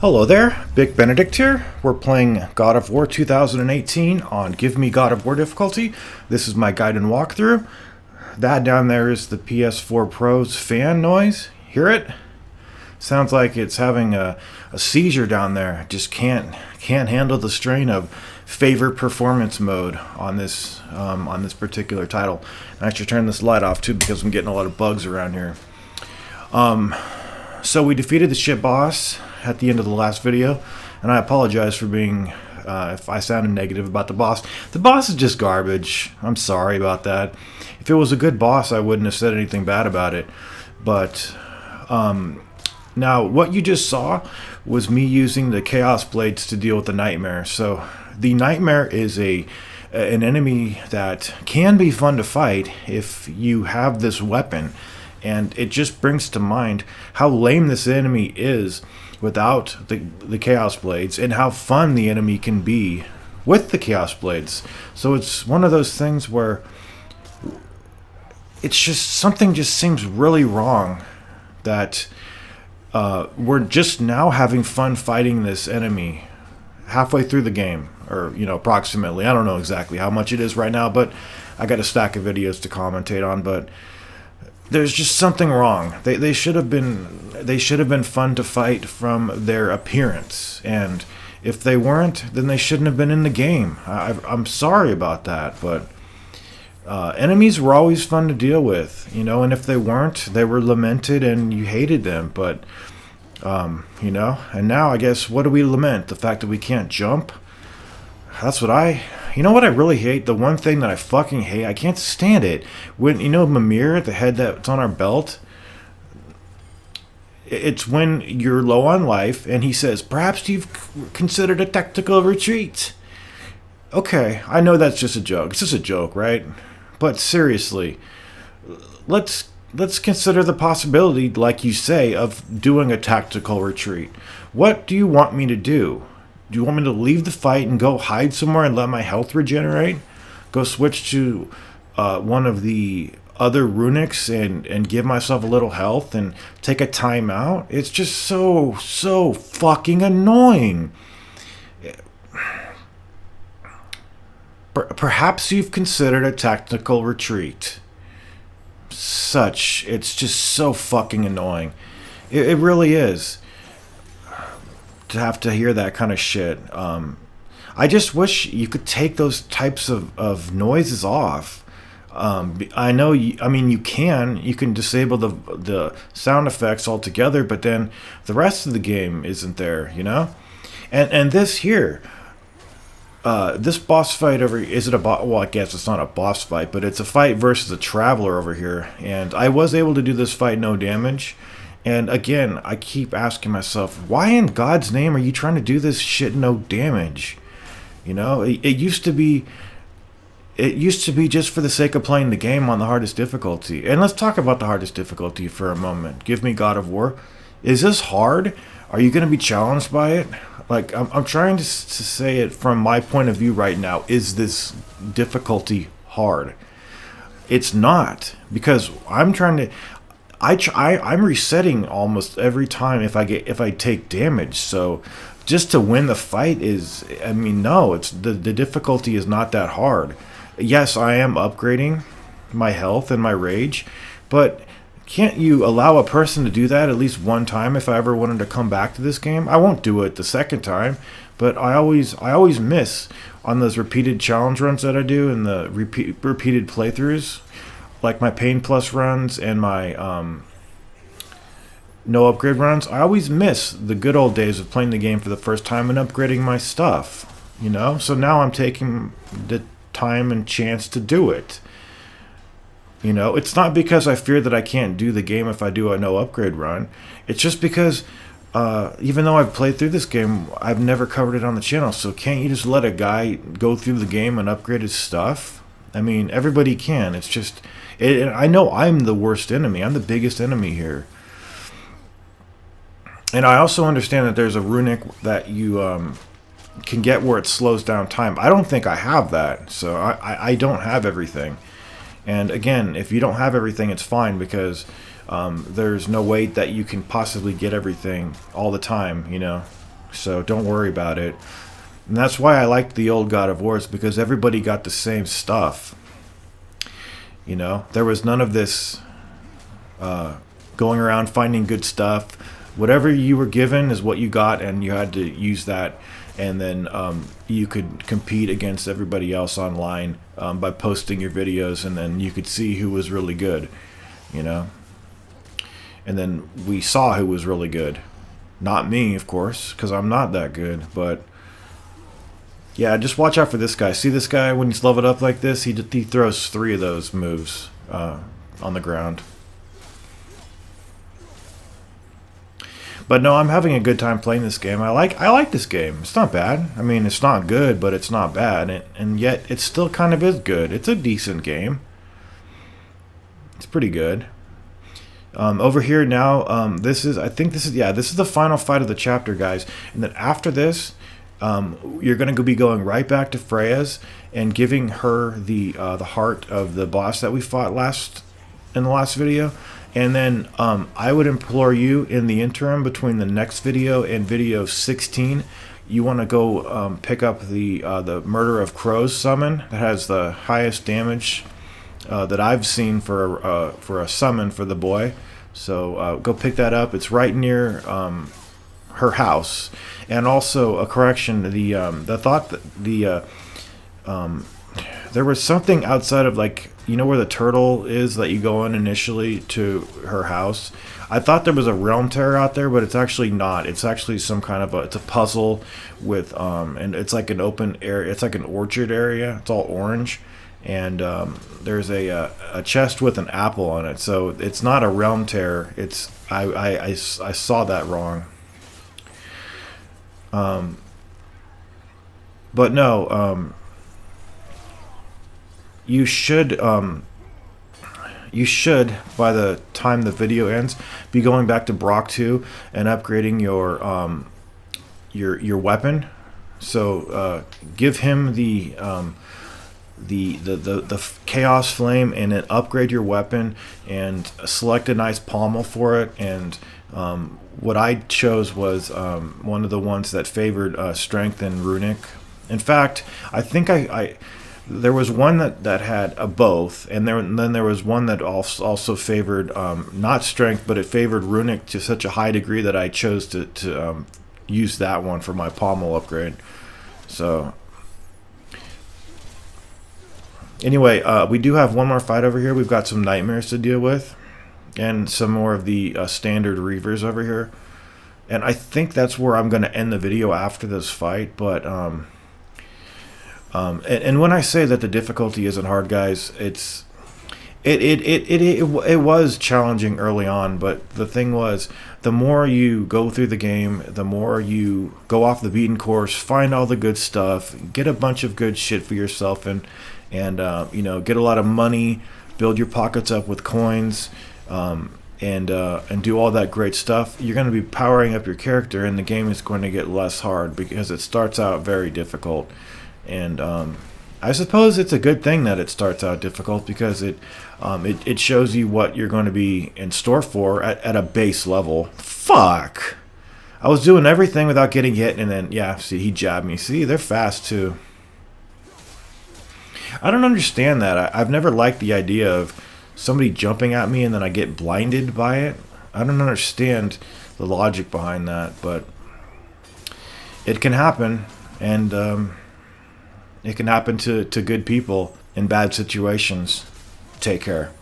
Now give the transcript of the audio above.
Hello there, Big Benedict here. We're playing God of War 2018 on Give Me God of War difficulty. This is my guide and walkthrough. That down there is the PS4 Pro's fan noise. Hear it? Sounds like it's having a seizure down there. Just can't handle the strain of favorite performance mode on this particular title. And I should turn this light off too because I'm getting a lot of bugs around here. So we defeated the ship boss at the end of the last video, and I apologize for being if I sounded negative about the boss. The boss is just garbage. I'm sorry about that. If it was a good boss, I wouldn't have said anything bad about it. But now what you just saw was me using the Chaos Blades to deal with the Nightmare. So the Nightmare is an enemy that can be fun to fight if you have this weapon. And it just brings to mind how lame this enemy is without the Chaos Blades, and how fun the enemy can be with the Chaos Blades. So it's one of those things where it's just something just seems really wrong that we're just now having fun fighting this enemy halfway through the game, or approximately. I don't know exactly how much it is right now, but I got a stack of videos to commentate on. But there's just something wrong. They should have been fun to fight from their appearance, and if they weren't, then they shouldn't have been in the game. I'm sorry about that, but enemies were always fun to deal with, and if they weren't, they were lamented and you hated them. But and now I guess, what do we lament? The fact that we can't jump? That's what You know what I really hate? The one thing that I fucking hate, I can't stand it. When, Mimir, the head that's on our belt, it's when you're low on life and he says, perhaps you've considered a tactical retreat. Okay, I know that's just a joke. It's just a joke, right? But seriously, let's consider the possibility, like you say, of doing a tactical retreat. What do you want me to do? Do you want me to leave the fight and go hide somewhere and let my health regenerate? Go switch to one of the other runics and give myself a little health and take a time out? It's just so fucking annoying. Perhaps you've considered a tactical retreat. It's just so fucking annoying. It really is. To have to hear that kind of shit. I just wish you could take those types of noises off. I know you can disable the sound effects altogether, but then the rest of the game isn't there, and this here, this boss fight well, I guess it's not a boss fight, but it's a fight versus a traveler over here, and I was able to do this fight no damage. And again, I keep asking myself, why in God's name are you trying to do this shit no damage? It used to be just for the sake of playing the game on the hardest difficulty. And let's talk about the hardest difficulty for a moment. Give me God of War. Is this hard? Are you going to be challenged by it? Like, I'm trying to say it from my point of view right now. Is this difficulty hard? It's not, because I'm resetting almost every time if I take damage. So just to win the fight no, it's the difficulty is not that hard. Yes, I am upgrading my health and my rage, but can't you allow a person to do that at least one time if I ever wanted to come back to this game? I won't do it the second time, but I always miss on those repeated challenge runs that I do and the repeated playthroughs. Like my Pain Plus runs and my no upgrade runs, I always miss the good old days of playing the game for the first time and upgrading my stuff, So now I'm taking the time and chance to do it. It's not because I fear that I can't do the game if I do a no upgrade run. It's just because even though I've played through this game, I've never covered it on the channel. So can't you just let a guy go through the game and upgrade his stuff? Everybody can. It's just... I know I'm the worst enemy. I'm the biggest enemy here. And I also understand that there's a runic that you can get where it slows down time. I don't think I have that. So I don't have everything. And again, if you don't have everything, it's fine, because there's no way that you can possibly get everything all the time, so don't worry about it. And that's why I liked the old God of Wars, because everybody got the same stuff. You know, there was none of this going around finding good stuff. Whatever you were given is what you got, and you had to use that. And then you could compete against everybody else online by posting your videos, and then you could see who was really good, you know. And then we saw who was really good. Not me, of course, because I'm not that good. But yeah, just watch out for this guy. See this guy when he's leveled up like this? He throws 3 of those moves on the ground. But no, I'm having a good time playing this game. I like this game. It's not bad. I mean, it's not good, but it's not bad, and yet it still kind of is good. It's a decent game. It's pretty good. Over here now, I think this is the final fight of the chapter, guys. And then after this, you're going to be going right back to Freya's and giving her the heart of the boss that we fought in the last video. And then I would implore you, in the interim between the next video and video 16, you want to go pick up the Murder of Crows summon that has the highest damage that I've seen for a summon for the boy. So go pick that up. It's right near her house. And also a correction: the thought that there was something outside of, like, you know where the turtle is that you go in initially to her house? I thought there was a realm terror out there, but it's actually not. It's actually some kind of it's a puzzle with and it's like an open area. It's like an orchard area. It's all orange, and there's a chest with an apple on it. So it's not a realm terror. It's I saw that wrong. But no. You should, by the time the video ends, be going back to Brock 2 and upgrading your weapon. So give him the Chaos Flame, and then upgrade your weapon and select a nice pommel for it. And what I chose was one of the ones that favored strength and runic. In fact, I think there was one that had a both, and then there was one that also favored not strength, but it favored runic to such a high degree that I chose to use that one for my pommel upgrade. So anyway, we do have one more fight over here. We've got some nightmares to deal with, and some more of the standard reavers over here. And I think that's where I'm going to end the video after this fight. But and when I say that the difficulty isn't hard, guys, it was challenging early on, but the thing was, the more you go through the game, the more you go off the beaten course, find all the good stuff, get a bunch of good shit for yourself, and you know, get a lot of money, build your pockets up with coins, and do all that great stuff. You're going to be powering up your character, and the game is going to get less hard because it starts out very difficult. And I suppose it's a good thing that it starts out difficult, because it shows you what you're going to be in store for at a base level. Fuck! I was doing everything without getting hit, and then, yeah, see, he jabbed me. See, they're fast, too. I don't understand that. I've never liked the idea of somebody jumping at me and then I get blinded by it. I don't understand the logic behind that, but it can happen, and it can happen to good people in bad situations. Take care.